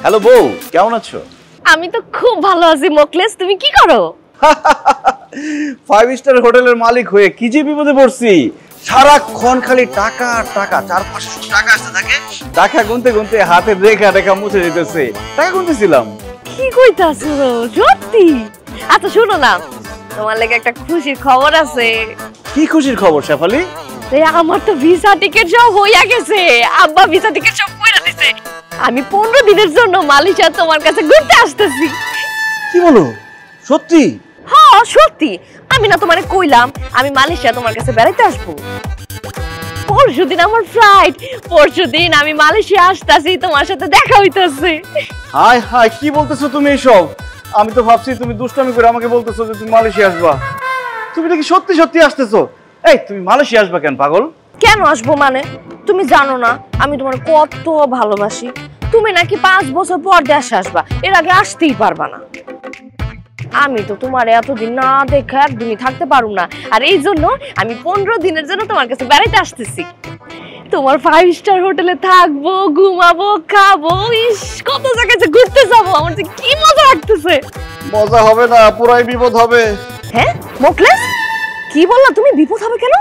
Hello বউ, কেমন আছো? আমি তো খুব ভালো আছি মোকলেস, তুমি কি করো? 5 স্টার হোটেলের মালিক হয়ে কি যে বিপদে পড়ছি। সারাক্ষণ খালি টাকা আর টাকা, 400-500 টাকা আসতে থাকে। টাকা গুনতে গুনতে হাতের রেখা রেখা মুছে যেতেছে। টাকা গুনতেছিলাম। কি কইতাছো সত্যি? আচ্ছা শোনো না, তোমার লাগে একটা খুশির খবর আছে। কি খুশির খবর শেফালি? আমার তো ভিসা টিকেট সব হইয়া গেছে, আব্বা ভিসা টিকেট সব কইরা দিছে। আমি 15 দিনের জন্য মালয়েশিয়া তোমার কাছে ঘুরতে আসতেছি। কি বলো, সত্যি? হ্যাঁ সত্যি, আমি না তোমারে কইলাম আমি মালয়েশিয়া তোমার কাছে বেড়াইতে আসবো। পরশুদিন আমার ফ্লাইট, পরশুদিন আমি মালয়েশিয়া আসতেছি, তোমার সাথে দেখা হইতাছে। হায় হায়, কি বলতেছো তুমি এসব? আমি তো ভাবছি তুমি দুষ্টামি করে আমাকে বলতেছো যে তুমি মালয়েশিয়া আসবা। তুমি নাকি সত্যি সত্যি আসতেছো? এই তুমি মালয়েশিয়া আসবা কেন পাগল? কেন আসবো মানে? তুমি জানো না আমি তোমার কত ভালোবাসি। তুমি নাকি 5 বছর পর দেশে আসবা, এর আগে আসতেই পারবা না। আমি তো তোমার এতদিন না দেখে একদিনই থাকতে পারুম না, আর এই জন্য আমি 15 দিনের জন্য তোমার কাছে বেড়াইতে আসতেছি। তোমার 5 স্টার হোটেলে থাকবো, ঘুমাবো, খাবো, ইস কত জায়গায় ঘুরতে যাবো, আমার যে কি মজা লাগতেছে। মজা হবে না, পুরাই বিপদ হবে। হ্যাঁ মোকলেস, কি বললা তুমি? বিপদ হবে কেন?